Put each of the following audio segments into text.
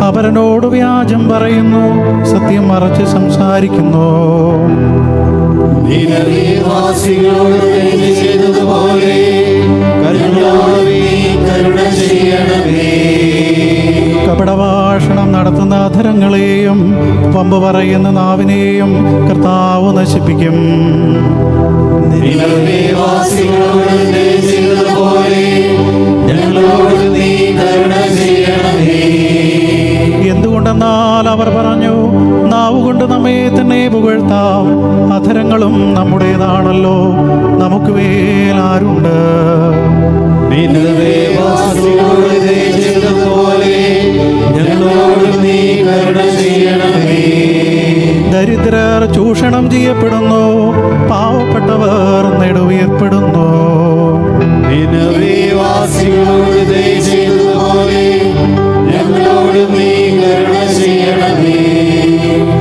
അപരനോട് വ്യാജം പറയുന്നു, സത്യം മറച്ച് സംസാരിക്കുന്നു. കപടഭാഷണം നടത്തുന്ന അധരങ്ങളെയും വമ്പ് പറയുന്ന നാവിനെയും കർത്താവ് നശിപ്പിക്കും. എന്തുകൊണ്ടെന്നാൽ അവർ പറഞ്ഞു, നാവുകൊണ്ട് നമ്മെ തന്നെ പുകഴ്ത്താം, അധരങ്ങളും നമ്മുടേതാണല്ലോ, നമുക്ക് മേലാരുണ്ട്? ദരിദ്രർ ചൂഷണം ചെയ്യപ്പെടുന്നു, പാവപ്പെട്ടവർ നെടുവീർപ്പെടുന്നു.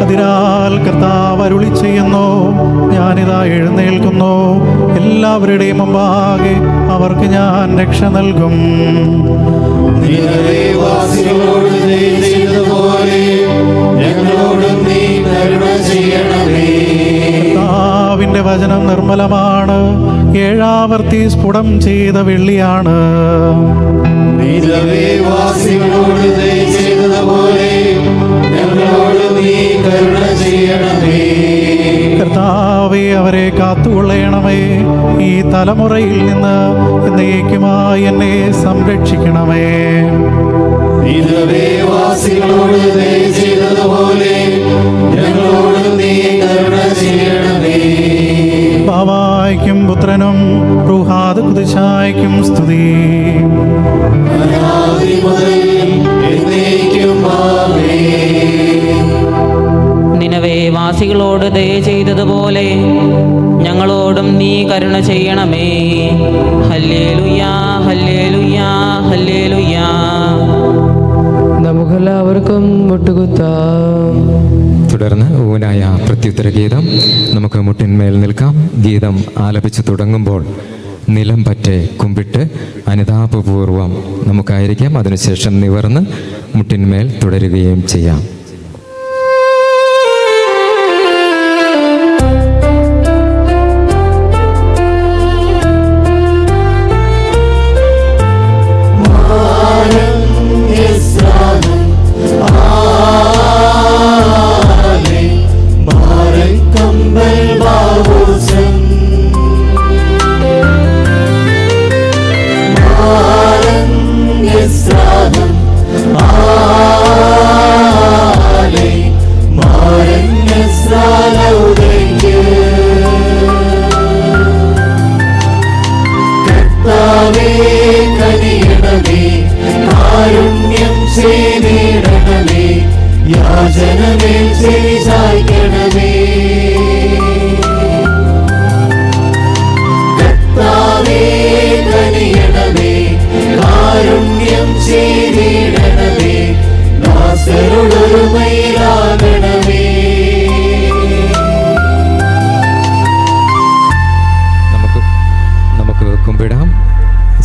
അതിനാൽ കർത്താവ് അരുളി ചെയ്യുന്നു, ഞാനിതാ എഴുന്നേൽക്കുന്നു, എല്ലാവരുടെയും മുമ്പാകെ അവർക്ക് ഞാൻ രക്ഷ നൽകും. കർത്താവിന്റെ വചനം നിർമ്മലമാണ്, ഏഴാവർത്തി സ്ഫുടം ചെയ്ത വെള്ളിയാണ്. കർത്താവേ, അവരെ കാത്തുകൊള്ളണമേ, ഈ തലമുറയിൽ നിന്ന് എന്നേക്കുമായി എന്നെ സംരക്ഷിക്കണമേ. ബാവായ്ക്കും പുത്രനും റൂഹാദ് ഖുദ്ശായ്ക്കും സ്തുതി. നിനവേ വാസികളോട് ദയ ചെയ്തതുപോലെ ഞങ്ങളോടും നീ കരുണ ചെയ്യണമേ. ഹല്ലേലൂയാ, ഹല്ലേലൂയാ, ഹല്ലേലൂയാ. നമുക്കെല്ലാവർക്കും മുട്ടുകുത്താം. തുടർന്ന് ഊനായ പ്രത്യുത്തര ഗീതം. നമുക്ക് മുട്ടിന്മേൽ നിൽക്കാം. ഗീതം ആലപിച്ചു തുടങ്ങുമ്പോൾ നിലം പറ്റെ കുമ്പിട്ട് അനുതാപപൂർവം നമുക്കായിരിക്കാം. അതിനുശേഷം നിവർന്ന് മുട്ടിന്മേൽ തുടരുകയും ചെയ്യാം.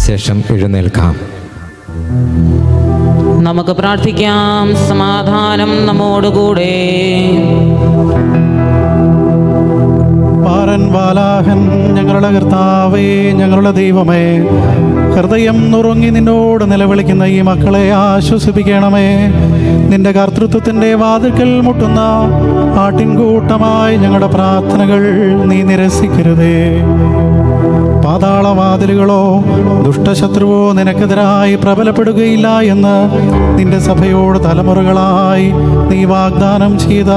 ശേഷം എഴുന്നേൽക്കാം. നമുക്ക് പ്രാർത്ഥിക്കാം. സമാധാനം നമ്മോടുകൂടെ. പാരൻ വാലാഹൻ, ഞങ്ങളുടെ കർത്താവേ, ഞങ്ങളുടെ ദൈവമേ, ഹൃദയം നുറുങ്ങി നിന്നോട് നിലവിളിക്കുന്ന ഈ മക്കളെ ആശ്വസിപ്പിക്കണമേ. നിന്റെ കർത്തൃത്വത്തിൻ്റെ വാതിൽക്കൽ മുട്ടുന്ന ആട്ടിൻകൂട്ടമായി ഞങ്ങളുടെ പ്രാർത്ഥനകൾ നീ നിരസിക്കരുതേ. പാതാളവാതിലുകളോ ദുഷ്ടശത്രുവോ നിനക്കെതിരായി പ്രബലപ്പെടുകയില്ല എന്ന് നിന്റെ സഭയോട് തലമുറകളായി നീ വാഗ്ദാനം ചെയ്ത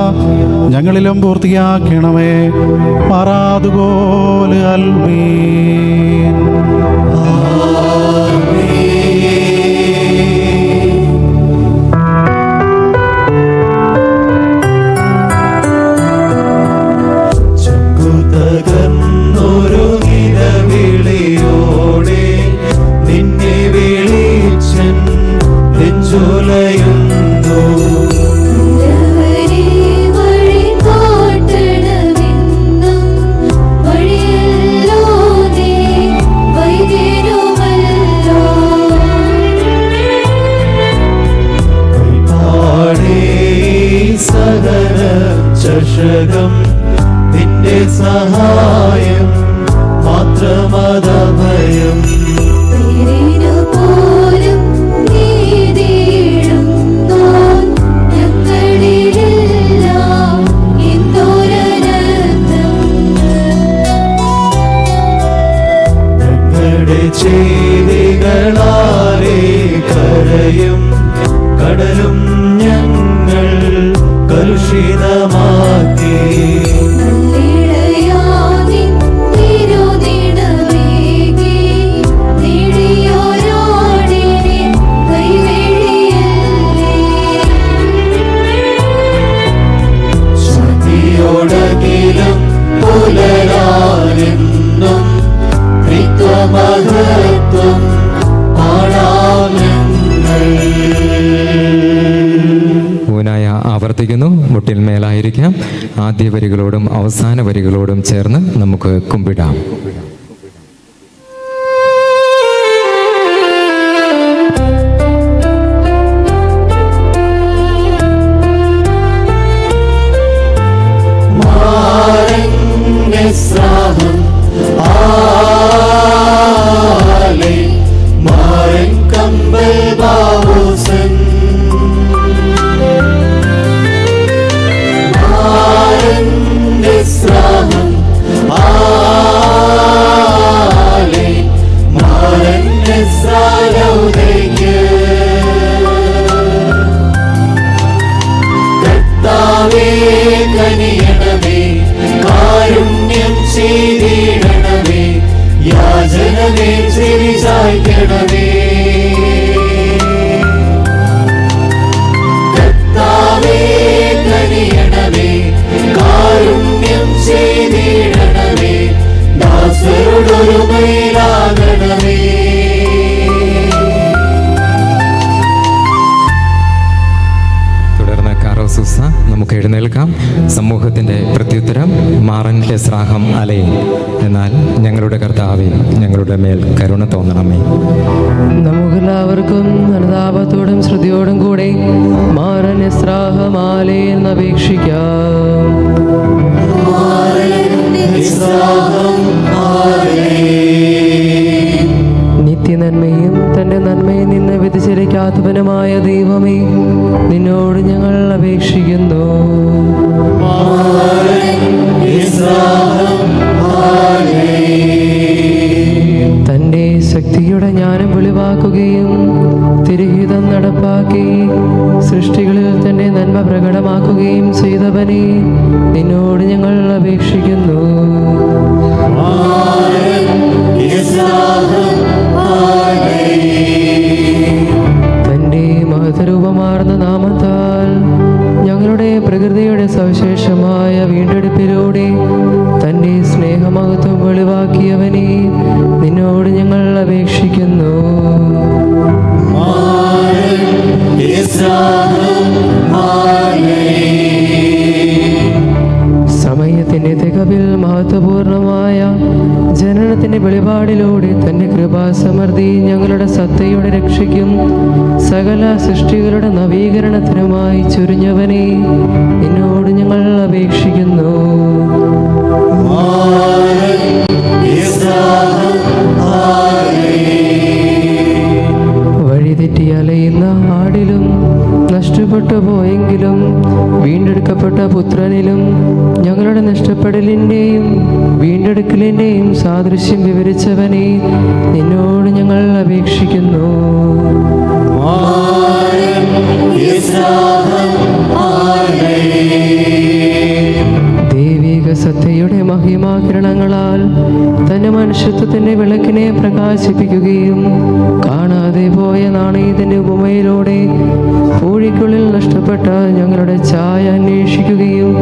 ഞങ്ങളിലും പൂർത്തിയാക്കണമേ. മാറാതുപോലെ അൽമീൻ. ചഷകം നിന്റെ സഹായം മാത്രമതഭയം. പോലും നീതിയിടുന്നോൻ ഞങ്ങളിലെല്ലാം എന്തൊരനർത്ഥം. ഞങ്ങളുടെ ചെയ്തികളാലേ കരയും കടലും ഞങ്ങൾ കലുഷിതമാക്കി. നല്ലിടയാനിൻ തിരുനിണമേകി നേടിയോരാടിനെ കൈവെടിയല്ലേ. ശക്തിയോടകിലും പുലരാനെന്നും ത്രിത്വമഹത്വം പാടാം ഞങ്ങൾ. ഊനായ ആവർത്തിക്കുന്നു. മുട്ടിൽ മേലായിരിക്കാം. ആദ്യ വരികളോടും അവസാന വരികളോടും ചേർന്ന് നമുക്ക് കുമ്പിടാം. മാരണ്യസ്രാവം ആലേ മാരൻ കമ്പൽ ബാബുസൻ. മാരണ്യസ്രാവം ആലേ മാരണ്യസ്രാലൗദയ്ക്ക്. കർത്താവേ കനിയണമേ, കാരുണ്യം ചെയ്തിടണമേ, യാചനമേ ചെവിചായ്ക്കണമേ. കർത്താവേ കനിയണമേ, കാരുണ്യം ചെയ്തിടണമേ, ദാസരോടൊരുമയിലാകണമേ. തുടർന്ന് കാറോസൂസ. നമുക്ക് എഴുന്നേൽക്കാം. സമൂഹത്തിൻ്റെ പ്രത്യുത്തരം മാറൻ്റെ സ്രാഹം അലേ, എന്നാൽ ഞങ്ങളുടെ കർത്താവേ ഞങ്ങളുടെ മേൽ കരുണ തോന്നണമേ. നമുക്കെല്ലാവർക്കും അനുതാപത്തോടും ശ്രുതിയോടും കൂടെ മാറൻ എസ്രാഹമാലേ എന്നപേക്ഷിക്കാം. നിത്യനന്മയും തൻ്റെ നന്മയിൽ നിന്ന് വ്യതിചലിക്കാത്തവനുമായ ദൈവമേ, നിന്നോട് ഞങ്ങൾ അപേക്ഷിക്കുന്നു. തൻ്റെ ശക്തിയുടെ ജ്ഞാനം വെളിവാക്കുകയും തിരുഹിതം നടപ്പാക്കി സൃഷ്ടികളിൽ തൻ്റെ നന്മ പ്രകടമാക്കുകയും ചെയ്തവനെ, നിന്നോട് ഞങ്ങൾ അപേക്ഷിക്കുന്നു. തൻ്റെ മഹത്വരൂപമാർന്ന നാമത്താൽ ഞങ്ങളുടെ പ്രകൃതിയുടെ സവിശേഷമായ വീണ്ടെടുപ്പിലൂടെ തൻ്റെ സ്നേഹമഹത്വം വെളിവാക്കിയവനെ, നിന്നോട് ഞങ്ങൾ അപേക്ഷിക്കുന്നു. സമയത്തിൻ്റെ തികവിൽ മഹത്വപൂർണമായ ജനനത്തിൻ്റെ വെളിപാടിലൂടെ തൻ്റെ കൃപാസമൃദ്ധി ഞങ്ങളുടെ സത്തയുടെ രക്ഷയ്ക്കും സകല സൃഷ്ടികളുടെ നവീകരണത്തിനുമായി ചൊരിഞ്ഞവനെ, നിന്നോട് ഞങ്ങൾ അപേക്ഷിക്കുന്നു. വഴിതെറ്റി അലയുന്ന ആടിലും നഷ്ടപ്പെട്ടു പോയെങ്കിലും വീണ്ടെടുക്കപ്പെട്ട പുത്രനിലും ഞങ്ങളുടെ നഷ്ടപ്പെടലിൻ്റെയും വീണ്ടെടുക്കലിൻ്റെയും സാദൃശ്യം വിവരിച്ചവനെ, നിന്നോട് ഞങ്ങൾ അപേക്ഷിക്കുന്നു. ദൈവിക സത്തയുടെ മഹിമാകിരണങ്ങളാൽ തന്റെ മനുഷ്യത്വത്തിന്റെ വിളക്കിനെ പ്രകാശിപ്പിക്കുകയും കാണാതെ പോയ നാണയത്തിന്റെ ഉപമയിലൂടെ പൂഴിക്കുള്ളിൽ നഷ്ടപ്പെട്ട ഞങ്ങളുടെ ഛായ അന്വേഷിക്കുകയും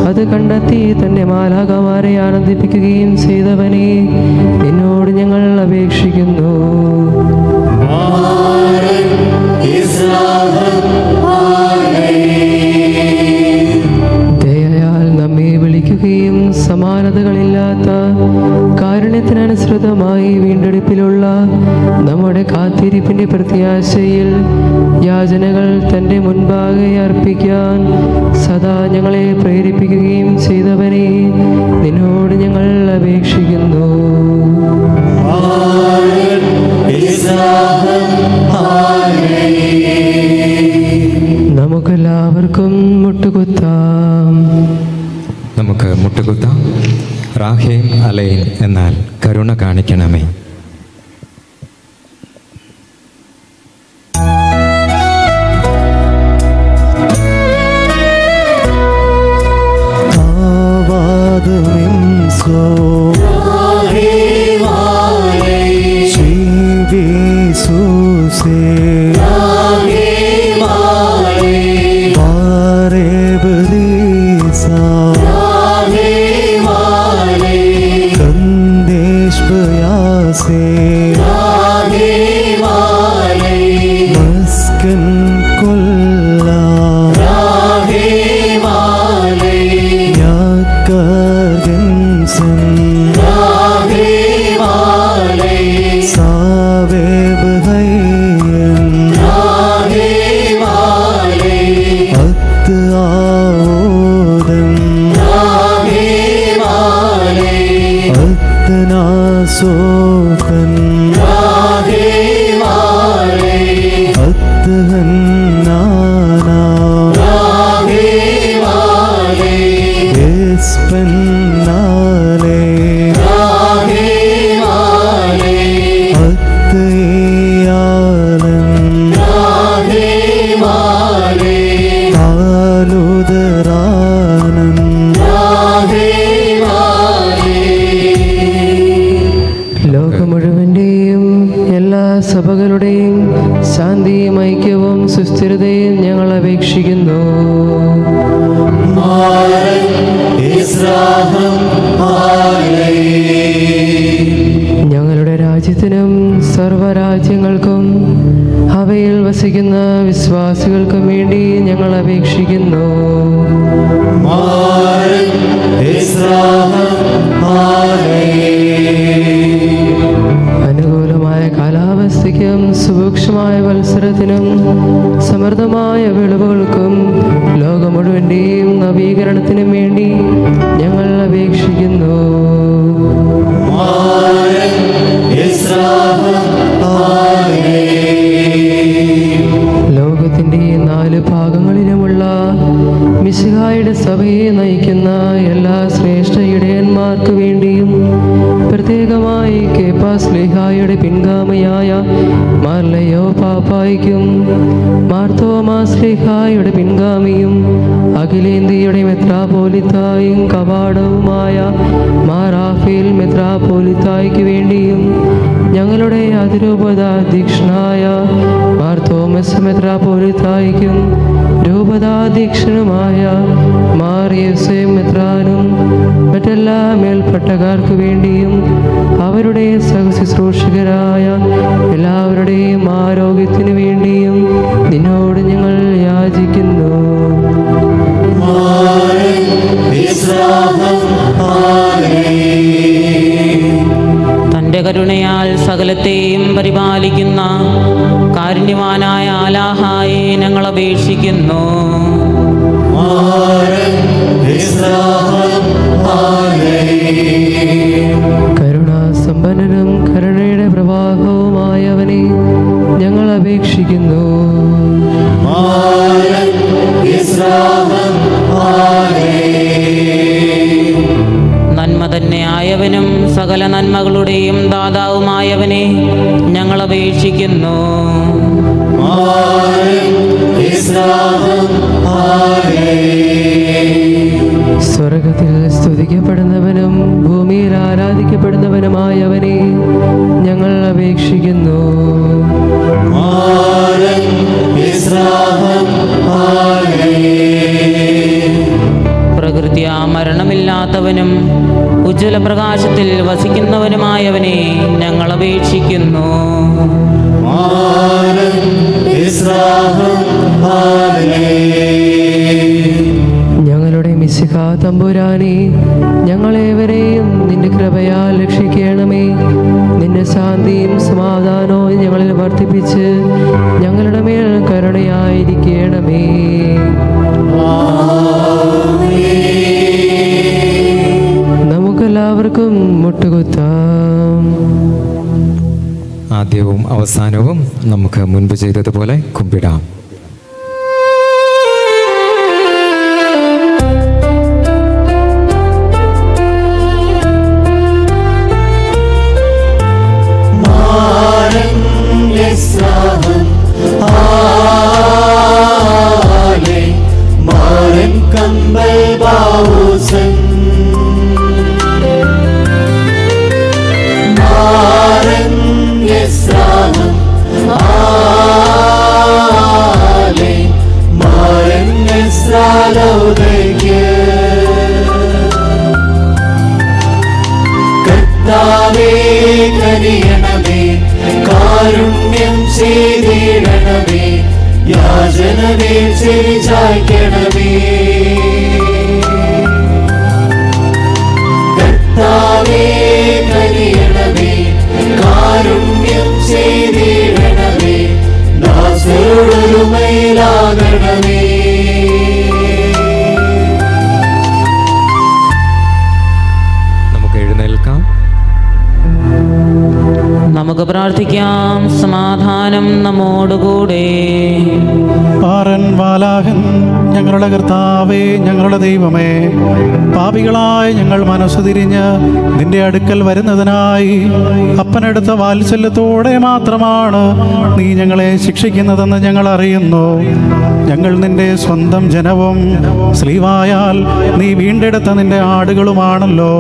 അത് കണ്ടെത്തി തന്റെ മാലാഖമാരെ ആനന്ദിപ്പിക്കുകയും ചെയ്തവനെ, നിന്നോട് ഞങ്ങൾ അപേക്ഷിക്കുന്നു. ദയയാൽ നമ്മെ വിളിക്കുകയും സമാനതകളില്ലാത്ത കാരുണ്യത്തിനനുസൃതമായി വീണ്ടെടുപ്പിലുള്ള നമ്മുടെ കാത്തിരിപ്പിന്റെ പ്രത്യാശയിൽ യാചനകൾ തൻ്റെ മുൻപാകെ അർപ്പിക്കാൻ സദാ ഞങ്ങളെ പ്രേരിപ്പിക്കുകയും ചെയ്തവനെ നിന്നോട് ഞങ്ങൾ അപേക്ഷിക്കുന്നു. നമുക്കെല്ലാവർക്കും മുട്ടുകുത്താം. നമുക്ക് മുട്ടുകുത്താം. റാഹേം അലൈൻ എന്നാൽ കരുണ കാണിക്കണമേ. സഭകളുടെയും ശാന്തിയും ഐക്യവും സുസ്ഥിരതയും ഞങ്ങൾ അപേക്ഷിക്കുന്നു. ഞങ്ങളുടെ രാജ്യത്തിനും സർവ്വരാജ്യങ്ങൾക്കും അവയിൽ വസിക്കുന്ന വിശ്വാസികൾക്കും വേണ്ടി ഞങ്ങൾ അപേക്ഷിക്കുന്നു. അനുകൂലമായ കാലാവസ്ഥയ്ക്കും സുഭിക്ഷമായ മത്സരത്തിനും സമൃദ്ധമായ വിളവുകൾക്കും ലോകം മുഴുവൻ്റെയും നവീകരണത്തിനും വേണ്ടി ഞങ്ങൾ അപേക്ഷിക്കുന്നു. ലോകത്തിൻ്റെ 4 ഭാഗങ്ങളിലുമുള്ള മിശിഹായുടെ സഭയെ നയിക്കുന്ന എല്ലാ ശ്രേഷ്ഠ ഇടയന്മാർക്ക് വേണ്ടിയും പ്രത്യേകമായി കേപ്പാസ്ലീഹായുടെ പിൻഗാമിയായ മാർലയോ പാപ്പായ്ക്കും മാർത്തോമാസ്ലീഹായുടെ പിൻഗാമിയും അഖിലേന്ത്യയുടെ മെത്രാപോലിത്തായും കവാടവുമായ മാറാഫേൽ മെത്രാപോലിത്തായ്ക്ക് വേണ്ടിയും ഞങ്ങളുടെ അതിരൂപതാധ്യക്ഷനായ മാർ തോമസ് മെത്രാപോലിത്തായ്ക്കും രൂപതാധ്യക്ഷനുമായ മാർ യോസേഫ് മെത്രാനും മറ്റെല്ലാ മേൽപ്പട്ടക്കാർക്ക് വേണ്ടിയും അവരുടെ സഹശുശ്രൂഷകരായ എല്ലാവരുടെയും ആരോഗ്യത്തിനു വേണ്ടിയും നിന്നോട് ഞങ്ങൾ യാചിക്കുന്നു. തൻ്റെ കരുണയാൽ സകലത്തെയും പരിപാലിക്കുന്ന കാരുണ്യവാനായ ആലാഹായെ ഞങ്ങൾ അപേക്ഷിക്കുന്നു. കരുണാസമ്പന്നനും കരുണയുടെ പ്രവാഹവുമായവനെ ഞങ്ങൾ അപേക്ഷിക്കുന്നു. നന്മ തന്നെയായവനും സകല നന്മകളുടെയും ദാതാവുമായവനെ ഞങ്ങൾ അപേക്ഷിക്കുന്നു. സ്വർഗത്തിൽ സ്തുതിക്കപ്പെടുന്നവനും ഭൂമിയിൽ ആരാധിക്കപ്പെടുന്നവനുമായവനെ ഞങ്ങൾ അപേക്ഷിക്കുന്നു. പ്രകൃത്യാ മരണമില്ലാത്തവനും ഉജ്ജ്വല പ്രകാശത്തിൽ വസിക്കുന്നവനുമായവനെ ഞങ്ങൾ അപേക്ഷിക്കുന്നു. ഞങ്ങളുടെ മിശിഹാ തമ്പുരാനെ, ഞങ്ങളേവരെയും നിന്റെ കൃപയാൽ രക്ഷിക്കണമേ. നിന്റെ ശാന്തിയും സമാധാനവും ഞങ്ങളിൽ വർദ്ധിപ്പിച്ച് ഞങ്ങളുടെ ഞങ്ങളുടെ മേൽ കരുണയായിരിക്കണമേ. നമുക്കെല്ലാവർക്കും മുട്ടുകുത്താം. ആദ്യവും അവസാനവും നമുക്ക് മുൻപ് ചെയ്തതുപോലെ കുമ്പിടാം. കർത്താവേ കനിയണമേ, കാരുണ്യം ചെയ്തിടണമേ, യാചനമേ ചെവിചായ്ക്കണമേ. കർത്താവേ കനിയണമേ, കാരുണ്യം ചെയ്തിടണമേ, ദാസരോടൊരുമയിലാകണമേ. എഴുന്നേൽക്കാം. നമുക്ക് പ്രാർത്ഥിക്കാം. സമാധാനം നമ്മോടുകൂടെ. പാറൻ വാലാഹൻ ഞങ്ങളുടെ കർത്താവേ, ഞങ്ങളുടെ ദൈവമേ, പാപികളായ ഞങ്ങൾ മനസ്സു തിരിഞ്ഞ് നിന്റെ അടുക്കൽ വരുന്നതിനായി അപ്പനെടുത്ത വാത്സല്യത്തോടെ മാത്രമാണ് നീ ഞങ്ങളെ ശിക്ഷിക്കുന്നതെന്ന് ഞങ്ങൾ അറിയുന്നു. ഞങ്ങൾ നിന്റെ സ്വന്തം ജനവും സ്ലീവായാൽ നീ വീണ്ടെടുത്ത നിന്റെ ആടുകളുമാണല്ലോ.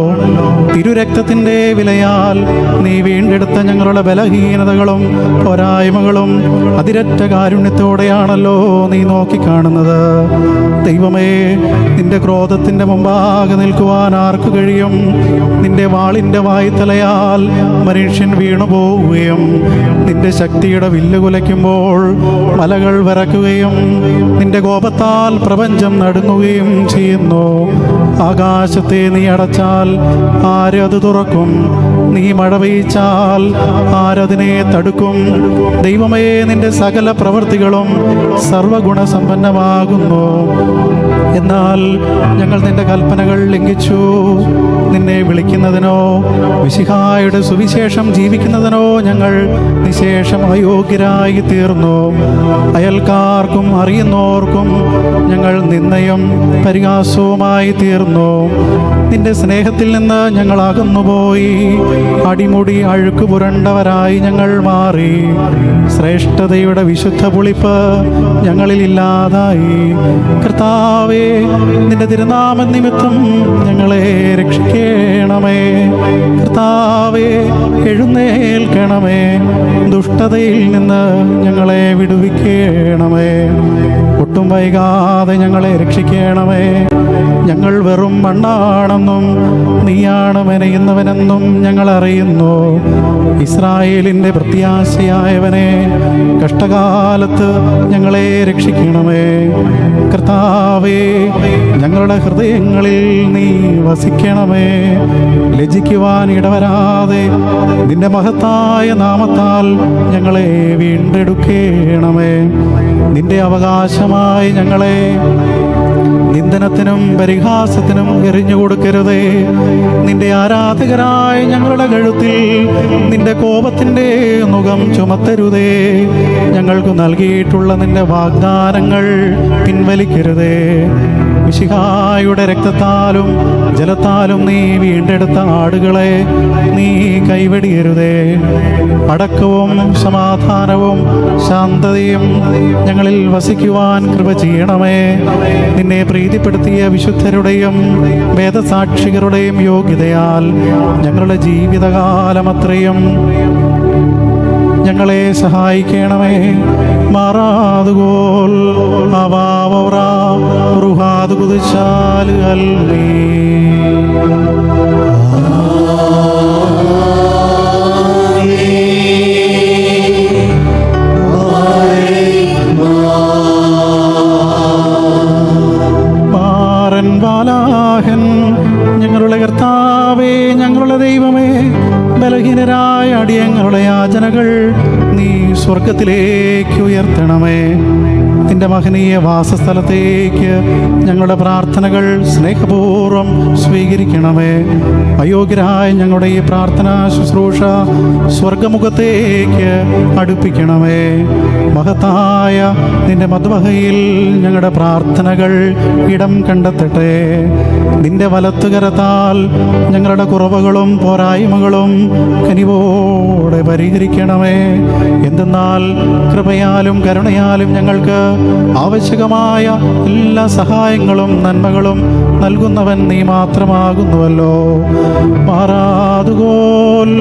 തിരുരക്തത്തിൻ്റെ വിലയാൽ നീ വീണ്ടെടുത്ത ഞങ്ങളുടെ ബലഹീനതകളും പോരായ്മകളും അതിരറ്റ കാരുണ്യത്തോടെയാണല്ലോ നീ നോക്കിക്കാണുന്നത്. ദൈവമേ, നിന്റെ ക്രോധത്തിൻ്റെ മുമ്പാകെ നിൽക്കുവാൻ ആർക്കു കഴിയും? നിന്റെ വാളിൻ്റെ വായ്ത്തലയാൽ മനുഷ്യൻ വീണുപോവുകയും നിന്റെ ശക്തിയുടെ വില്ല് കുലയ്ക്കുമ്പോൾ മലകൾ വിറക്കുകയും നിന്റെ കോപത്താൽ പ്രപഞ്ചം നടുങ്ങുകയും ചെയ്യുന്നു. ആകാശത്തെ നീ അടച്ചാൽ ആരത് തുറക്കും? നീ മഴ പെയ്ച്ചാൽ ആരതിനെ തടുക്കും? ദൈവമേ, നിന്റെ സകല പ്രവൃത്തികളും സർവഗുണസമ്പന്നമാകുന്നു. എന്നാൽ ഞങ്ങൾ നിന്റെ കൽപ്പനകൾ ലംഘിച്ചു. നിന്നെ വിളിക്കുന്നതിനോ മിശിഹായുടെ സുവിശേഷം ജീവിക്കുന്നതിനോ ഞങ്ങൾ നിശേഷം അയോഗ്യരായി തീർന്നു. അയൽക്കാർക്കും അറിയുന്നവർക്കും ഞങ്ങൾ നിന്ദയും പരിഹാസവുമായി തീർന്നു. നിന്റെ സ്നേഹത്തിൽ നിന്ന് ഞങ്ങൾ അകന്നുപോയി. അടിമുടി അഴുക്ക് പുരണ്ടവരായി ഞങ്ങൾ മാറി. ശ്രേഷ്ഠതയുടെ വിശുദ്ധ പുളിപ്പ് ഞങ്ങളിൽ ഇല്ലാതായി. കർത്താവേ, നിന്റെ തിരുനാമ നിമിത്തം ഞങ്ങളെ രക്ഷിക്കണമേ. കർത്താവേ, എഴുന്നേൽക്കണമേ. ദുഷ്ടതയിൽ നിന്ന് ഞങ്ങളെ വിടുവിക്കണമേ. ഒട്ടും വൈകാതെ ഞങ്ങളെ രക്ഷിക്കണമേ. ഞങ്ങൾ വെറും മണ്ണാണെന്നും നീയാണ് മെനയുന്നവനെന്നും ഞങ്ങൾ അറിയുന്നു. ഇസ്രായേലിൻ്റെ പ്രത്യാശയായവനെ, കഷ്ടകാലത്ത് ഞങ്ങളെ രക്ഷിക്കണമേ. കർത്താവേ, ഞങ്ങളുടെ ഹൃദയങ്ങളിൽ നീ വസിക്കണമേ. ലജ്ജിക്കുവാൻ ഇടവരാതെ നിന്റെ മഹത്തായ നാമത്താൽ ഞങ്ങളെ വീണ്ടെടുക്കണമേ. നിന്റെ അവകാശമായി ഞങ്ങളെ നിന്ദനത്തിനും പരിഹാസത്തിനും എറിഞ്ഞു കൊടുക്കരുതേ. നിന്റെ ആരാധകരായ ഞങ്ങളുടെ കഴുത്തിൽ നിന്റെ കോപത്തിൻ്റെ നുകം ചുമത്തരുതേ. ഞങ്ങൾക്ക് നൽകിയിട്ടുള്ള നിന്റെ വാഗ്ദാനങ്ങൾ പിൻവലിക്കരുതേ. മിശിഹായുടെ രക്തത്താലും ജലത്താലും നീ വീണ്ടെടുത്ത ആടുകളെ നീ കൈവെടിയരുതേ. അടക്കവും സമാധാനവും ശാന്തതയും ഞങ്ങളിൽ വസിക്കുവാൻ കൃപ ചെയ്യണമേ. നിന്നെ പ്രീതിപ്പെടുത്തിയ വിശുദ്ധരുടെയും വേദസാക്ഷികരുടെയും യോഗ്യതയാൽ ഞങ്ങളുടെ ജീവിതകാലമത്രയും ഞങ്ങളെ സഹായിക്കണമേ. മാറാതുകോൽ റുഹാദ് കുതിച്ചാൽ അല്ലേ. ബാലാഹൻ ഞങ്ങളുടെ കർത്താവേ, ഞങ്ങളുടെ ദൈവമേ, ബലഹീനരായ അടിയങ്ങളുടെ യാചനകൾ നീ സ്വർഗത്തിലേക്ക് ഉയർത്തണമേ. മഹനീയ വാസസ്ഥലത്തേക്ക് ഞങ്ങളുടെ പ്രാർത്ഥനകൾ സ്നേഹപൂർവ്വം സ്വീകരിക്കണമേ. അയോഗ്യരായ ഞങ്ങളുടെ ഈ പ്രാർത്ഥനാ ശുശ്രൂഷ സ്വർഗമുഖത്തേക്ക് അടുപ്പിക്കണമേ. മഹത്തായ നിന്റെ മദ്വഹയിൽ ഞങ്ങളുടെ പ്രാർത്ഥനകൾ ഇടം കണ്ടെത്തട്ടെ. നിന്റെ വലത്തുകരത്താൽ ഞങ്ങളുടെ കുറവുകളും പോരായ്മകളും കനിവോടെ പരിഹരിക്കണമേ. എന്തെന്നാൽ കൃപയാലും കരുണയാലും ഞങ്ങൾക്ക് ആവശ്യകമായ എല്ലാ സഹായങ്ങളും നന്മകളും നൽകുന്നവൻ നീ മാത്രമാകുന്നുവല്ലോ. മാറാതുകോൽ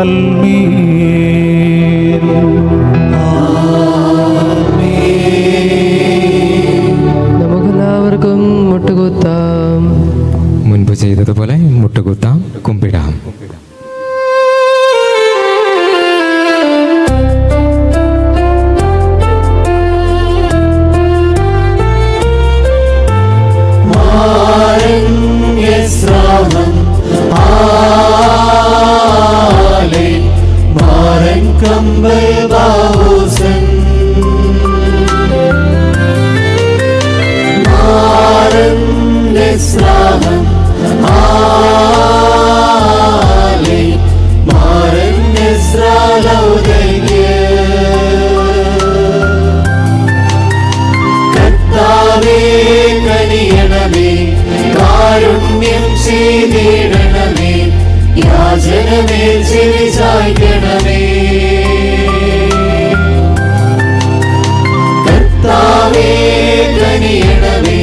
അൽമീൻ. നമുക്കെല്ലാവർക്കും മുട്ടുകുത്താം. മുൻപ് ചെയ്തതുപോലെ മുട്ടുകുത്താം, കുമ്പിടാം. യസ്രാഹം ആലേ മാരൻ കമ്പൽ ബാഹുസൻ മാരൻ യസ്രാഹം ആലേ മാരൻ യസ്രാലൗദൈകേ കർത്താവേ കനിയണമേ കാരുണ്യം ചെയ്തിടണമേ യാചനമേൽ ചെവി ചായ്ക്കണമേ കർത്താവേ കനിയണമേ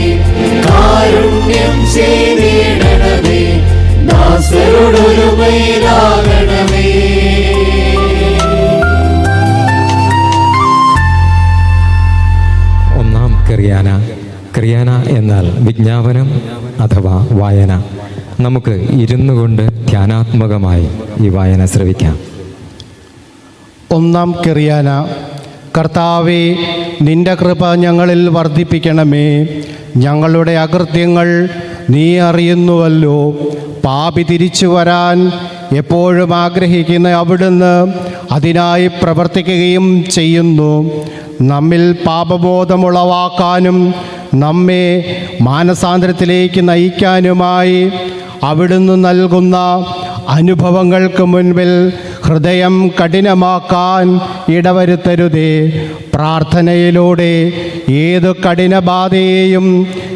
കാരുണ്യം ചെയ്തിടണമേ ദാസരോടൊരുമയിലാകണമേ. ഒന്നാം ക്രിയാന. ക്രിയാന എന്നാൽ വിജ്ഞാപനം അഥവാ വായന. നമുക്ക് ഇരുന്നു കൊണ്ട് ധ്യാനാത്മകമായി ഈ വായന ശ്രവിക്കാം. ഒന്നാം കിറിയാന. കർത്താവേ, നിന്റെ കൃപ ഞങ്ങളിൽ വർദ്ധിപ്പിക്കണമേ. ഞങ്ങളുടെ അകൃത്യങ്ങൾ നീ അറിയുന്നുവല്ലോ. പാപി തിരിച്ചു വരാൻ എപ്പോഴും ആഗ്രഹിക്കുന്ന അവിടുന്ന് അതിനായി പ്രവർത്തിക്കുകയും ചെയ്യുന്നു. നമ്മിൽ പാപബോധമുളവാക്കാനും നമ്മെ മാനസാന്തരത്തിലേക്ക് നയിക്കാനുമായി അവിടുന്ന് നൽകുന്ന അനുഭവങ്ങൾക്ക് മുൻപിൽ ഹൃദയം കഠിനമാക്കാൻ ഇടവരുത്തരുതേ. പ്രാർത്ഥനയിലൂടെ ഏതു കഠിനബാധയെയും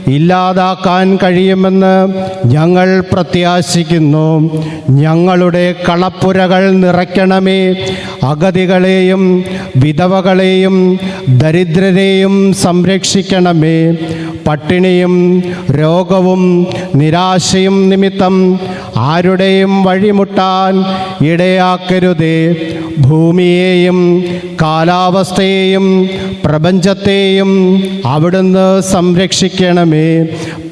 ഇല്ലാതാക്കാൻ കഴിയുമെന്ന് ഞങ്ങൾ പ്രത്യാശിക്കുന്നു. ഞങ്ങളുടെ കളപ്പുരകൾ നിറയ്ക്കണമേ. അഗതികളെയും വിധവകളെയും ദരിദ്രരെയും സംരക്ഷിക്കണമേ. പട്ടിണിയും രോഗവും നിരാശയും നിമിത്തം ആരുടെയും വഴിമുട്ടാൻ ഇടയാക്കരുതേ. ഭൂമിയെയും കാലാവസ്ഥയെയും പ്രപഞ്ചത്തെയും അവിടുന്ന് സംരക്ഷിക്കണമേ.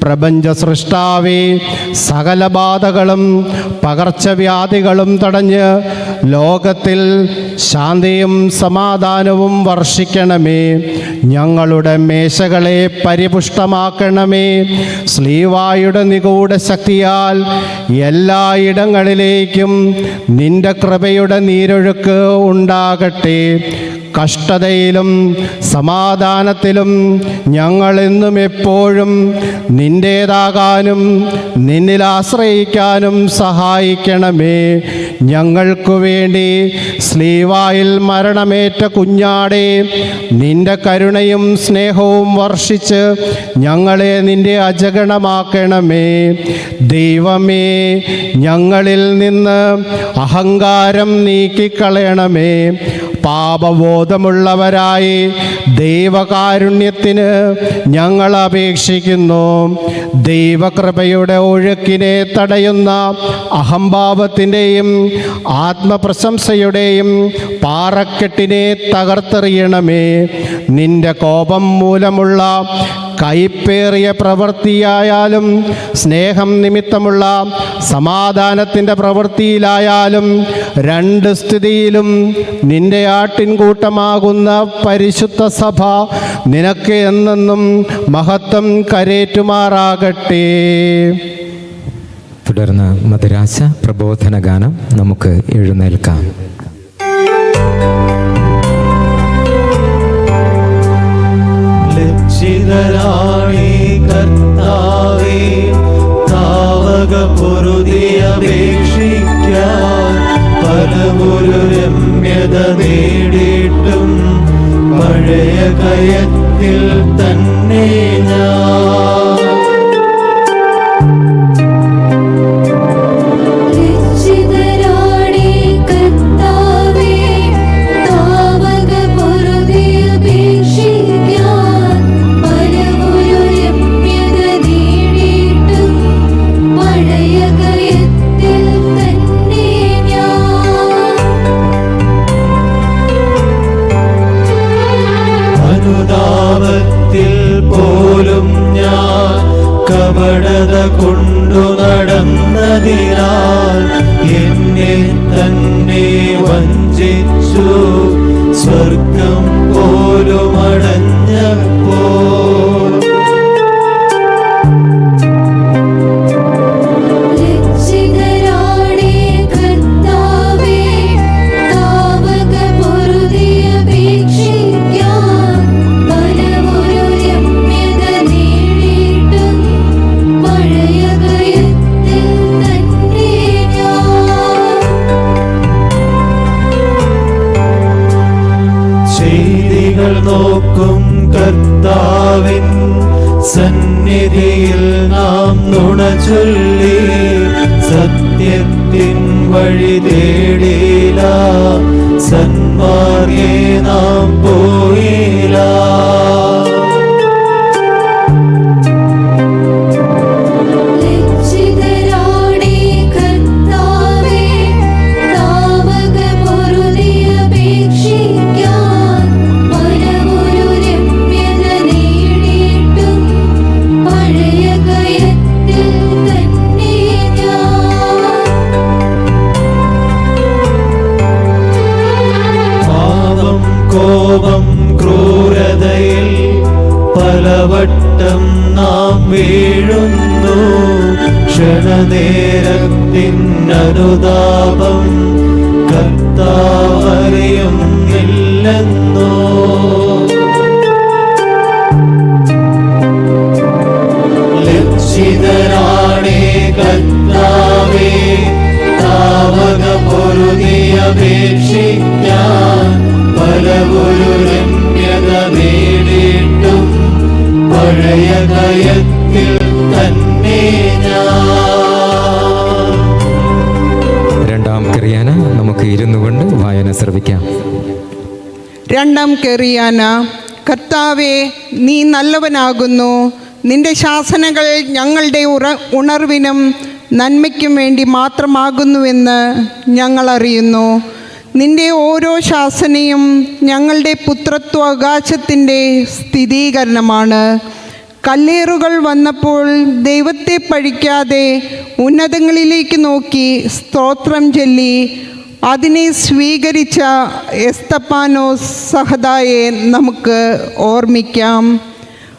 പ്രപഞ്ച സൃഷ്ടാവേ, സകല ബാധകളും പകർച്ചവ്യാധികളും തടഞ്ഞ് ലോകത്തിൽ ശാന്തിയും സമാധാനവും വർഷിക്കണമേ. ഞങ്ങളുടെ മേശകളെ പരിപുഷ്ടമാക്കണമേ. ശ്ലീവായുടെ നിഗൂഢ ശക്തിയാൽ എല്ലായിടങ്ങളിലേക്കും നിന്റെ കൃപയുടെ നീരൊഴുക്ക് ഉണ്ടാകട്ടെ. കഷ്ടതയിലും സമാധാനത്തിലും ഞങ്ങളെന്നും എപ്പോഴും നിന്റേതാകാനും നിന്നിൽ ആശ്രയിക്കാനും സഹായിക്കണമേ. ഞങ്ങൾക്കു വേണ്ടി സ്ലീവായിൽ മരണമേറ്റ കുഞ്ഞാടെ, നിന്റെ കരുണയും സ്നേഹവും വർഷിച്ച് ഞങ്ങളെ നിന്റെ അജഗണമാക്കണമേ. ദൈവമേ, ഞങ്ങളിൽ നിന്ന് അഹങ്കാരം നീക്കിക്കളയണമേ. പാപബോധമുള്ളവരായി ദൈവകാരുണ്യത്തിന് ഞങ്ങൾ അപേക്ഷിക്കുന്നു. ദൈവകൃപയുടെ ഒഴുക്കിനെ തടയുന്ന അഹംഭാവത്തിൻ്റെയും ആത്മപ്രശംസയുടെയും പാറക്കെട്ടിനെ തകർത്തെറിയണമേ. നിന്റെ കോപം മൂലമുള്ള കൈപ്പേറിയ പ്രവൃത്തിയായാലും സ്നേഹം നിമിത്തമുള്ള സമാധാനത്തിൻ്റെ പ്രവൃത്തിയിലായാലും രണ്ട് സ്ഥിതിയിലും നിന്റെ ആട്ടിൻകൂട്ടമാകുന്ന പരിശുദ്ധ സഭ നിനക്ക് എന്നെന്നും മഹത്വം കരേറ്റുമാറാകട്ടെ. തുടർന്ന് മധുരാശ പ്രബോധന ഗാനം നമുക്ക് എഴുന്നേൽക്കാം. പലവൊരു രമ്യത നേടിയിട്ടും പഴയ കയത്തിൽ തന്നെ ഞാൻ. രക്ഷിതരാണേ കർത്താവേ, താവക പൊറുതിയപേക്ഷിക്കാൻ പലവൊരു രമ്യത നേടിയിട്ടും പഴയ കയത്തിൽ തന്നെ ഞാൻ. അനുതാപത്തിൽ പോലും ഞാൻ കപടത കൊണ്ടു നടന്നതിനാൽ എന്നെ തന്നെ വഞ്ചിച്ചു. സ്വർഗം പോലും അടഞ്ഞപ്പോൾ രക്ഷിതരാണേ കർത്താവേ, താവക പൊറുതിയപേക്ഷിക്കാൻ പലവൊരു രമ്യത നേടിയിട്ടും പഴയ കയത്തിൽ തന്നെ ഞാൻ. ചെയ്തികൾ നോക്കും കർത്താവിൻ സന്നിധിയിൽ നാം നുണ ചൊല്ലി സത്യത്തിൻ വഴി തേടിയില്ല, സന്മാർഗേ നാം പോയില്ല. രക്ഷിതരാണേ കർത്താവേ, താവക പൊറുതിയപേക്ഷിക്കാൻ പലവൊരു രമ്യത നേടിയിട്ടും പഴയ കയത്തിൽ തന്നെ ഞാൻ. പാപം കോപം ക്രൂരതയിൽ പലവട്ടം നാം വീഴുന്നു. ക്ഷണനേരത്തിൻ അനുതാപം കർത്താവറിയുന്നില്ലെന്നോ. ലക്ഷിതരാണേ കർത്താവേ, താവക പൊറുതിയപേക്ഷിക്കാൻ പലവൊരു രമ്യത നേടിയിട്ടും പഴയ കയത്തിൽ തന്നെ ഞാൻ. രണ്ടാം ക്രിയാന നമുക്ക് ഇരുന്നു കൊണ്ട് വായന ശ്രവിക്കാം. രണ്ടാം കെറിയാന. കർത്താവേ, നീ നല്ലവനാകുന്നു. നിന്റെ ശാസനകൾ ഞങ്ങളുടെ ഉണർവിനും നന്മയ്ക്കും വേണ്ടി മാത്രമാകുന്നുവെന്ന് ഞങ്ങൾ അറിയുന്നു. നിന്റെ ഓരോ ശാസനയും ഞങ്ങളുടെ പുത്രത്വാവകാശത്തിൻ്റെ സ്ഥിരീകരണമാണ്. കല്ലേറുകൾ വന്നപ്പോൾ ദൈവത്തെ പഴിക്കാതെ ഉന്നതങ്ങളിലേക്ക് നോക്കി സ്തോത്രം ചൊല്ലി അതിനെ സ്വീകരിച്ച എസ്തപ്പാനോസ് സഹദായെ നമുക്ക് ഓർമ്മിക്കാം.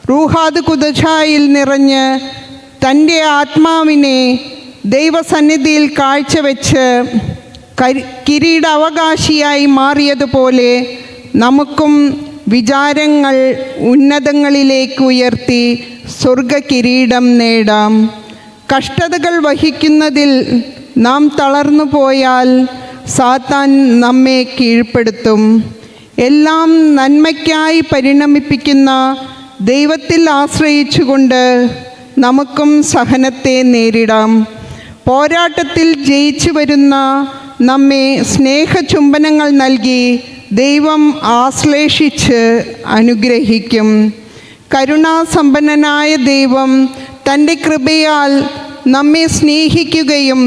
റൂഹാദ് കുദശായിൽ നിറഞ്ഞ് തൻ്റെ ആത്മാവിനെ ദൈവസന്നിധിയിൽ കാഴ്ചവെച്ച് കിരീടാവകാശിയായി മാറിയതുപോലെ നമുക്കും വിചാരങ്ങൾ ഉന്നതങ്ങളിലേക്ക് ഉയർത്തി സ്വർഗ കിരീടം നേടാം. കഷ്ടതകൾ വഹിക്കുന്നതിൽ നാം തളർന്നു പോയാൽ സാത്താൻ നമ്മെ കീഴ്പ്പെടുത്തും. എല്ലാം നന്മയ്ക്കായി പരിണമിപ്പിക്കുന്ന ദൈവത്തിൽ ആശ്രയിച്ചുകൊണ്ട് നമുക്കും സഹനത്തെ നേരിടാം. പോരാട്ടത്തിൽ ജയിച്ചു വരുന്ന നമ്മെ സ്നേഹചുംബനങ്ങൾ നൽകി ദൈവം ആശ്ലേഷിച്ച് അനുഗ്രഹിക്കും. കരുണാസമ്പന്നനായ ദൈവം തൻ്റെ കൃപയാൽ നമ്മെ സ്നേഹിക്കുകയും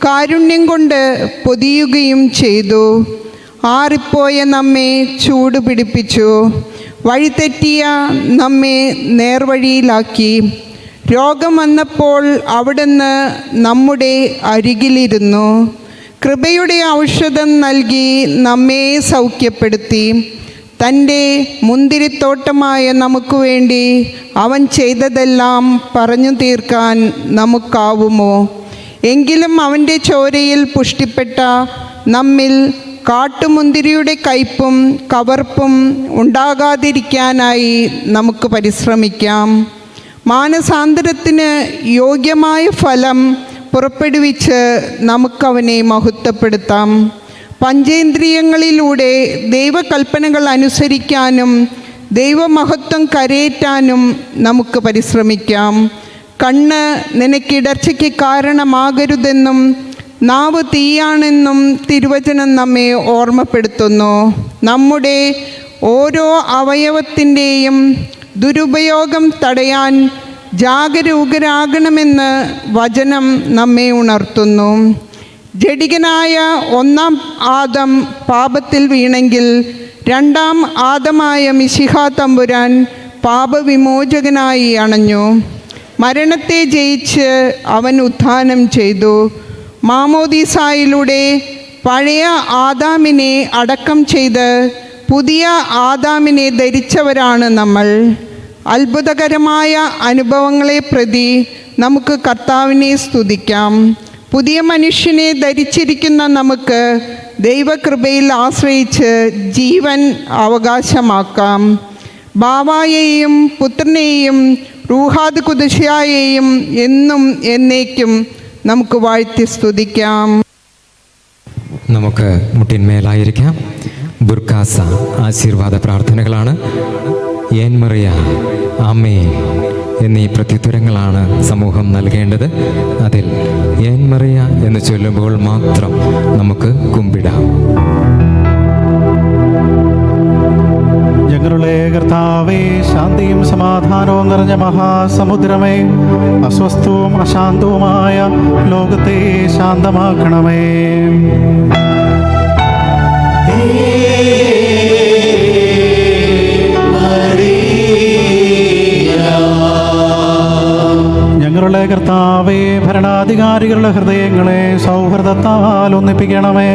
കാരുണ്യം കൊണ്ട് പൊതിയുകയും ചെയ്തു. ആറിപ്പോയ നമ്മെ ചൂടുപിടിപ്പിച്ചു. വഴിതെറ്റിയ നമ്മെ നേർവഴിയിലാക്കി. രോഗം വന്നപ്പോൾ അവിടുന്ന് നമ്മുടെ അരികിലിരുന്നു. കൃപയുടെ ഔഷധം നൽകി നമ്മെ സൗഖ്യപ്പെടുത്തി. തൻ്റെ മുന്തിരിത്തോട്ടമായ നമുക്ക് വേണ്ടി അവൻ ചെയ്തതെല്ലാം പറഞ്ഞു തീർക്കാൻ നമുക്കാവുമോ? എങ്കിലും അവൻ്റെ ചോരയിൽ പുഷ്ടിപ്പെട്ട നമ്മിൽ കാട്ടുമുന്തിരിയുടെ കയ്പും കവർപ്പും ഉണ്ടാകാതിരിക്കാനായി നമുക്ക് പരിശ്രമിക്കാം. മാനസാന്തരത്തിന് യോഗ്യമായ ഫലം പുറപ്പെടുവിച്ച് നമുക്കവനെ മഹത്വപ്പെടുത്താം. പഞ്ചേന്ദ്രിയങ്ങളിലൂടെ ദൈവകൽപ്പനകൾ അനുസരിക്കാനും ദൈവമഹത്വം കരയേറ്റാനും നമുക്ക് പരിശ്രമിക്കാം. കണ്ണ് നിനക്കിടർച്ചയ്ക്ക് കാരണമാകരുതെന്നും നാവ് തീയാണെന്നും തിരുവചനം നമ്മെ ഓർമ്മപ്പെടുത്തുന്നു. നമ്മുടെ ഓരോ അവയവത്തിൻ്റെയും ദുരുപയോഗം തടയാൻ ജാഗരൂകരാകണമെന്ന് വചനം നമ്മെ ഉണർത്തുന്നു. ജഡികനായ ഒന്നാം ആദം പാപത്തിൽ വീണെങ്കിൽ രണ്ടാം ആദമായ മിശിഹാ തമ്പുരാൻ പാപവിമോചകനായി അണഞ്ഞു. മരണത്തെ ജയിച്ച് അവൻ ഉത്ഥാനം ചെയ്തു. മാമോദീസായിലൂടെ പഴയ ആദാമിനെ അടക്കം ചെയ്ത് പുതിയ ആദാമിനെ ധരിച്ചവരാണ് നമ്മൾ. അത്ഭുതകരമായ അനുഭവങ്ങളെ പ്രതി നമുക്ക് കർത്താവിനെ സ്തുതിക്കാം. പുതിയ മനുഷ്യനെ ധരിച്ചിരിക്കുന്ന നമുക്ക് ദൈവകൃപയിൽ ആശ്രയിച്ച് ജീവൻ അവകാശമാക്കാം. ബാവായെയും പുത്രനെയും റൂഹാദ് കുദുശായെയും എന്നും എന്നേക്കും നമുക്ക് വാഴ്ത്തി സ്തുതിക്കാം. നമുക്ക് മുട്ടിന്മേലായിരിക്കാം. ബുർക്കാസ ആശീർവാദ പ്രാർത്ഥനകളാണ്. ഏൻ മറിയ, അമ്മേ എന്നീ പ്രത്യുത്തരങ്ങളാണ് സമൂഹം നൽകേണ്ടത്. അതിൽ ഏൻ മറിയ എന്ന് ചൊല്ലുമ്പോൾ മാത്രം നമുക്ക് കുമ്പിടാം. ഞങ്ങളുടെ കർത്താവേ, ശാന്തിയും സമാധാനവും നിറഞ്ഞ മഹാസമുദ്രമേ, അസ്വസ്ഥവും അശാന്തവുമായ ലോകത്തെ ശാന്തമാക്കണമേ. ഞങ്ങളുടെ കർത്താവേ, ഭരണാധികാരികളുടെ ഹൃദയങ്ങളെ സൗഹൃദത്താൽ ഒന്നിപ്പിക്കണമേ.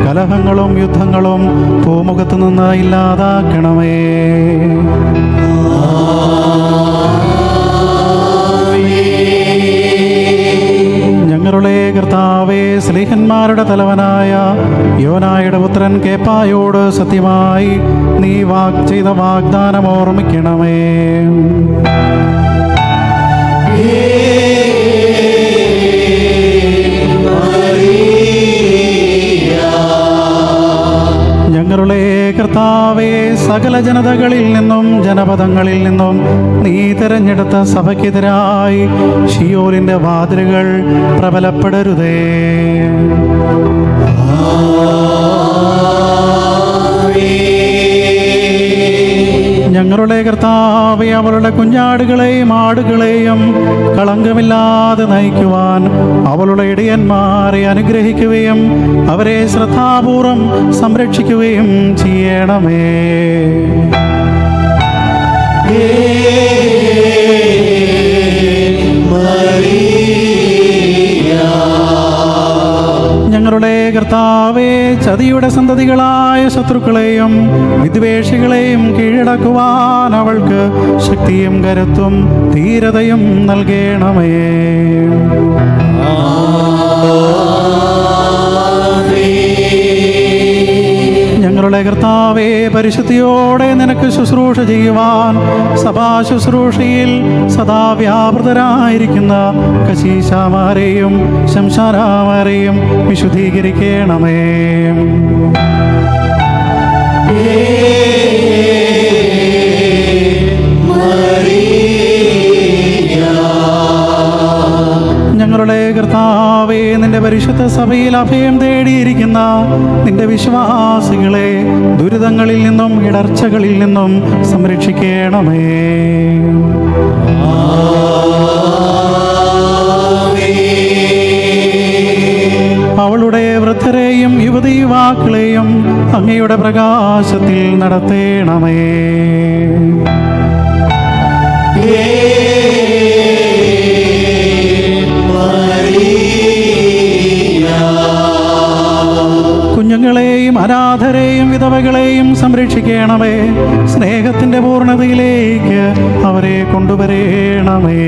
കലഹങ്ങളും യുദ്ധങ്ങളും പൂമുഖത്തു നിന്ന് ഇല്ലാതാക്കണമേ. ഞങ്ങളുടെ കർത്താവേ, സ്ലീഹന്മാരുടെ തലവനായ യോനായുടെ പുത്രൻ കേപ്പായോട് സത്യമായി നീ ചെയ്ത വാഗ്ദാനം ഓർമ്മിക്കണമേ. ഞങ്ങളുടെ കർത്താവേ, സകല ജനതകളിൽ നിന്നും ജനപദങ്ങളിൽ നിന്നും നീ തിരഞ്ഞെടുത്ത സഭയ്ക്കെതിരായി ഷിയോലിന്റെ വാതിലുകൾ പ്രബലപ്പെടരുതേ. ഞങ്ങളുടെ കർത്താവേ, അവളുടെ കുഞ്ഞാടുകളെയും ആടുകളെയും കളങ്കമില്ലാതെ നയിക്കുവാൻ അവളുടെ ഇടയന്മാരെ അനുഗ്രഹിക്കുകയും അവരെ ശ്രദ്ധാപൂർവം സംരക്ഷിക്കുകയും ചെയ്യണമേ. ഞങ്ങളുടെ കർത്താവേ, ചതിയുടെ സന്തതികളായ ശത്രുക്കളെയും വിദ്വേഷികളെയും കീഴടക്കുവാൻ അവൾക്ക് ശക്തിയും കരുത്തും ധീരതയും നൽകണമേ. ഞങ്ങളുടെ കർത്താവേ, പരിശുദ്ധിയോടെ നിനക്ക് ശുശ്രൂഷ ചെയ്യുവാൻ സഭാ ശുശ്രൂഷയിൽ സദാ വ്യാപൃതരായിരിക്കുന്ന കശീശാമാരെയും ശംശാരാമാരെയും വിശുദ്ധീകരിക്കണമേ. ഞങ്ങളുടെ കർത്താവേ, നിന്റെ പരിശുദ്ധ സഭയിൽ അഭയം തേടിയിരിക്കുന്ന നിന്റെ വിശ്വാസികളെ ദുരിതങ്ങളിൽ നിന്നും ഇടർച്ചകളിൽ നിന്നും സംരക്ഷിക്കണമേ. അവളുടെ വൃദ്ധരെയും യുവതി യുവാക്കളെയും അങ്ങയുടെ പ്രകാശത്തിൽ നടത്തേണമേ. കുഞ്ഞുങ്ങളെയും അനാഥരെയും വിധവകളെയും സംരക്ഷിക്കണമേ. സ്നേഹത്തിന്റെ പൂർണ്ണതയിലേക്ക് അവരെ കൊണ്ടുവരേണമേ.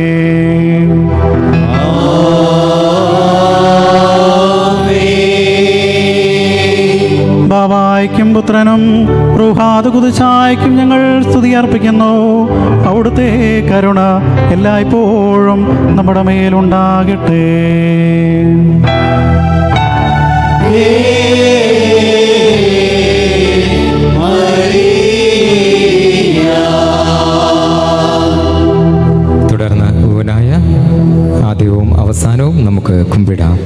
ബാവായ്ക്കും പുത്രനും റൂഹാദ് കുദുശായ്ക്കും ഞങ്ങൾ സ്തുതി അർപ്പിക്കുന്നു. അവിടുത്തെ കരുണ എല്ലായ്പ്പോഴും നമ്മുടെ മേലുണ്ടാകട്ടെ. അവസാനവും നമുക്ക് കുമ്പിടാം.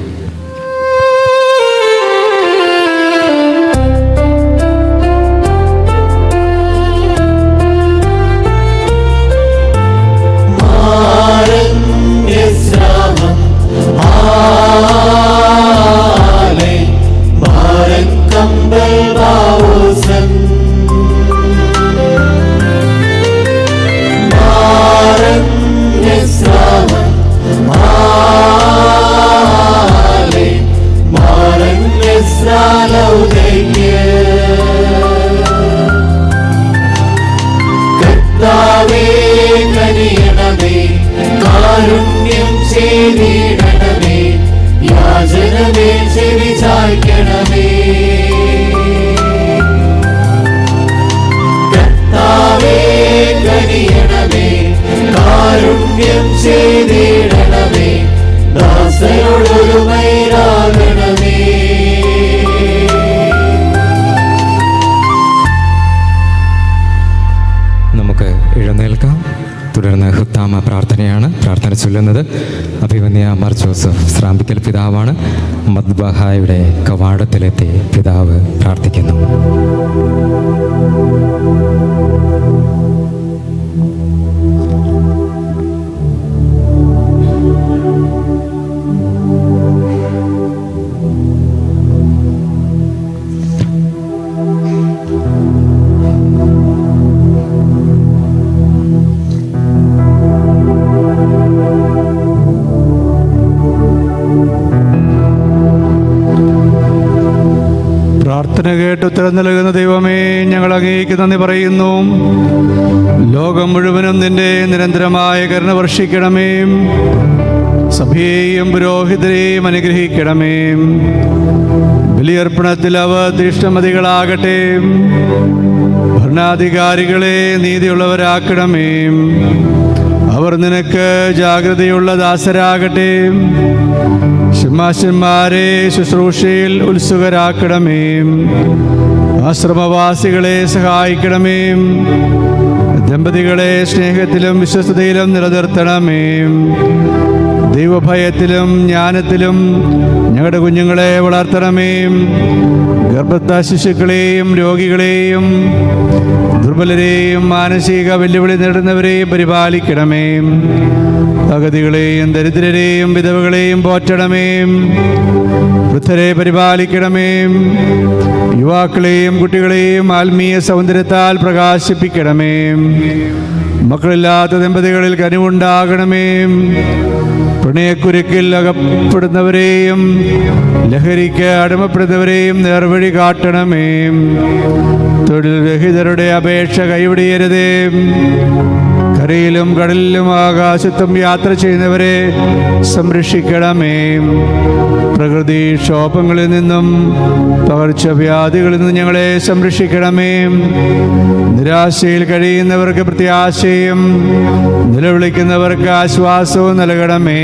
കാരുണ്യം ചെയ്തിടണമേ, യാചനമേ ചെവി ചായ്ക്കണമേ. കർത്താവേ കനിയണമേ, കാരുണ്യം ചെയ്തിടണമേ, ദാസരോടൊരു മൈരാകണമേ. നമുക്ക് എഴുന്നേൽക്കാം. തുടർന്ന് ഹുത്താമ പ്രാർത്ഥനയാണ്. പ്രാർത്ഥന ചൊല്ലുന്നത് അഭിമന്യ മാർ ജോസഫ് ശ്രാമ്പിക്കൽ പിതാവാണ്. മദ്ബഹായുടെ കവാടത്തിലെത്തി പിതാവ് പ്രാർത്ഥിക്കുന്നു. പ്രാർത്ഥന കേട്ട് ഉത്തരം നൽകുന്ന ദൈവമേ, ഞങ്ങൾ അങ്ങേക്ക് നന്ദി പറയുന്നു. ലോകം മുഴുവനും നിന്റെ നിരന്തരമായ കരുണ വർഷിക്കണമേ. സഭയെയും പുരോഹിതരെയും അനുഗ്രഹിക്കണമേ. ബലിയർപ്പണത്തിൽ അവർ തീഷ്ണമതികളാകട്ടെ. ഭരണാധികാരികളെ നീതിയുള്ളവരാക്കണമേ. അവർ നിനക്ക് ജാഗ്രതയുള്ള ദാസരാകട്ടെ. സിംഹാസന്മാരെ ശുശ്രൂഷയിൽ ഉത്സുകരാക്കണമേ. ആശ്രമവാസികളെ സഹായിക്കണമേ. ദമ്പതികളെ സ്നേഹത്തിലും വിശ്വസ്തയിലും നിലനിർത്തണമേ. ദൈവഭയത്തിലും ജ്ഞാനത്തിലും ഞങ്ങളുടെ കുഞ്ഞുങ്ങളെ വളർത്തണമേ. ഗർഭസ്ഥ ശിശുക്കളെയും രോഗികളെയും ദുർബലരെയും മാനസിക വെല്ലുവിളി നേടുന്നവരെയും പരിപാലിക്കണമേ. അഗതികളെയും ദരിദ്രരെയും വിധവകളെയും പോറ്റണമേ. വൃദ്ധരെ പരിപാലിക്കണമേ. യുവാക്കളെയും കുട്ടികളെയും ആത്മീയ സൗന്ദര്യത്താൽ പ്രകാശിപ്പിക്കണമേ. മക്കളില്ലാത്ത ദമ്പതികളിൽ കനിവുണ്ടാകണമേ. പ്രണയക്കുരുക്കിൽ അകപ്പെടുന്നവരെയും ലഹരിക്ക് അടിമപ്പെടുന്നവരെയും നേർവഴി കാട്ടണമേ. തൊഴിൽ രഹിതരുടെ അപേക്ഷ കൈവിടിയരുതേ. കരയിലും കടലിലും ആകാശത്തും യാത്ര ചെയ്യുന്നവരെ സംരക്ഷിക്കണമേ. പ്രകൃതി ക്ഷോഭങ്ങളിൽ നിന്നും പകർച്ചവ്യാധികളിൽ നിന്നും ഞങ്ങളെ സംരക്ഷിക്കണമേ. നിരാശയിൽ കഴിയുന്നവർക്ക് പ്രത്യാശയും നിലവിളിക്കുന്നവർക്ക് ആശ്വാസവും നൽകണമേ.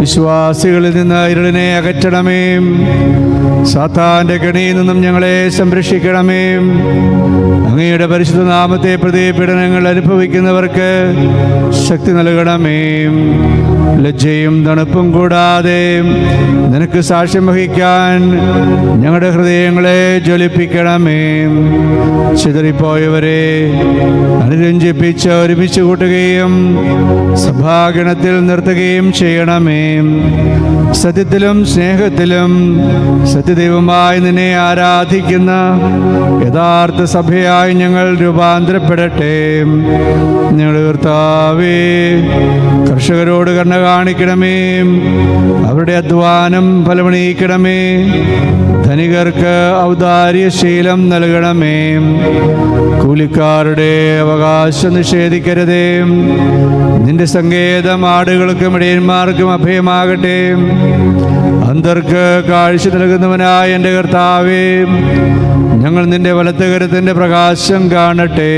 വിശ്വാസികളിൽ നിന്ന് ഇരുളിനെ അകറ്റണമേ. സാത്താന്റെ കെണിയിൽ നിന്നും ഞങ്ങളെ സംരക്ഷിക്കണമേ. അങ്ങയുടെ പരിശുദ്ധ നാമത്തെ പ്രതി പീഡനങ്ങൾ അനുഭവിക്കുന്നവർക്ക് ശക്തി നൽകണമേ. ലജ്ജയും തണുപ്പും കൂടാതെ നിനക്ക് സാക്ഷ്യം വഹിക്കാൻ ഞങ്ങളുടെ ഹൃദയങ്ങളെ ജ്വലിപ്പിക്കണമേ. ചിതറിപ്പോയവരെ അനുരഞ്ജിപ്പിച്ച് ഒരുമിച്ച് കൂട്ടുകയും സഭാഗണത്തിൽ നിർത്തുകയും ചെയ്യണമേ. സത്യത്തിലും സ്നേഹത്തിലും സത്യദൈവമായി നിന്നെ ആരാധിക്കുന്ന യഥാർത്ഥ സഭയായി ഞങ്ങൾ രൂപാന്തരപ്പെടട്ടെ. ഞങ്ങളുടെ കർത്താവേ, കർഷകരോട് കരുണ കാണിക്കണമേ. അവരുടെ അധ്വാനം ഫലമണിയിക്കണമേ. ധനികർക്ക് ഔദാര്യശീലം നൽകണമേ. കൂലിക്കാരുടെ അവകാശം നിഷേധിക്കരുതേ. നിന്റെ സങ്കേതം ആടുകൾക്കും ഇടയന്മാർക്കും അഭയമാകട്ടെ. അന്തർക്ക് കാഴ്ച നൽകുന്നവനായ എൻ്റെ കർത്താവേ, ഞങ്ങൾ നിന്റെ വലത്തുകരത്തിൻ്റെ പ്രകാശം കാണട്ടെ.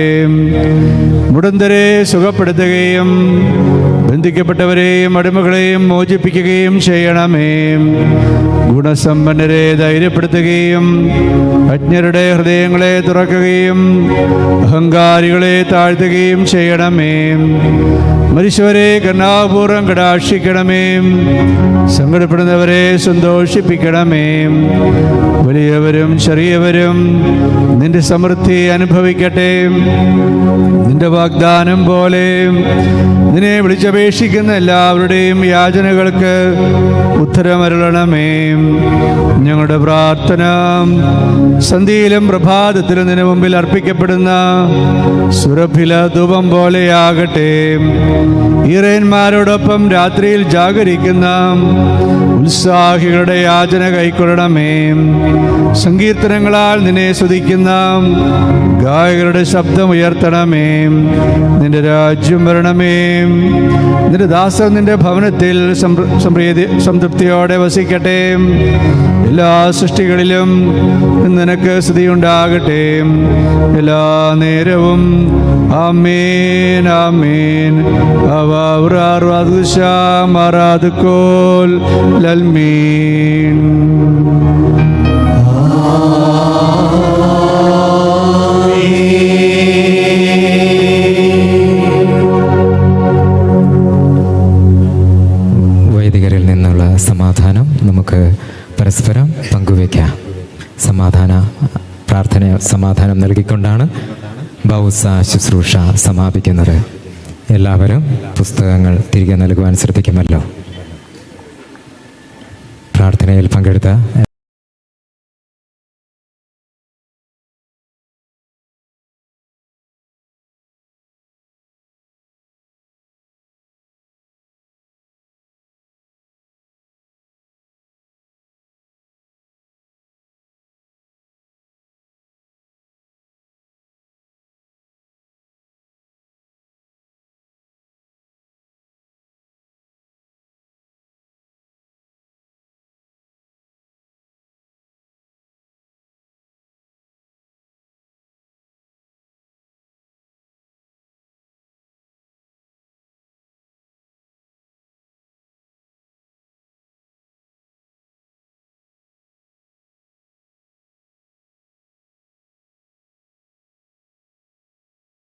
മുടന്തരെ സുഖപ്പെടുത്തുകയും ബന്ധിക്കപ്പെട്ടവരെയും അടിമകളെയും മോചിപ്പിക്കുകയും ചെയ്യണമേ. ഗുണസമ്പന്നരെ ധൈര്യപ്പെടുത്തുകയും അജ്ഞരുടെ ഹൃദയങ്ങളെ തുറക്കുകയും അഹങ്കാരികളെ താഴ്ത്തുകയും ചെയ്യണമേ. മരിച്ചവരെ കരുണാപൂർവ്വം കടാക്ഷിക്കണമേ. സങ്കടപ്പെടുന്നവരെ സന്തോഷിപ്പിക്കണമേ. വലിയവരും ചെറിയവരും നിന്റെ സമൃദ്ധി അനുഭവിക്കട്ടെ. നിന്റെ വാഗ്ദാനം പോലെ നിന്നെ വിളിച്ചപേക്ഷിക്കുന്ന എല്ലാവരുടെയും യാചനകൾക്ക് ഉത്തരമരുളണമേ. ഞങ്ങളുടെ പ്രാർത്ഥന സന്ധ്യയിലും പ്രഭാതത്തിലും നിന്റെ മുമ്പിൽ അർപ്പിക്കപ്പെടുന്ന സുരഭില ധൂപം പോലെയാകട്ടെ. ഈറയന്മാരോടൊപ്പം രാത്രിയിൽ ജാഗരിക്കുന്ന ഉത്സാഹികളുടെ യാചന കൈക്കൊള്ളണമേ. സങ്കീർത്തനങ്ങളാൽ നിന്നെ സ്തുതിക്കുന്ന ഗായകരുടെ ശബ്ദം ഉയർത്തണമേ. നിന്റെ രാജ്യം വരണമേ. നിന്റെ ദാസർ നിന്റെ ഭവനത്തിൽ സംതൃപ്തിയോടെ വസിക്കട്ടെ. എല്ലാ സൃഷ്ടികളിലും നിനക്ക് സ്തുതിയുണ്ടാകട്ടെ എല്ലാ നേരവും. ആമേൻ ആമേൻ. ലൽമീൻ. വൈദികരിൽ നിന്നുള്ള സമാധാനം നമുക്ക് പരസ്പരം പങ്കുവയ്ക്കാം. സമാധാനം നൽകിക്കൊണ്ടാണ് ബൗസ ശുശ്രൂഷ സമാപിക്കുന്നത്. എല്ലാവരും പുസ്തകങ്ങൾ തിരികെ നൽകുവാൻ ശ്രദ്ധിക്കുമല്ലോ. പ്രാർത്ഥനയിൽ പങ്കെടുത്ത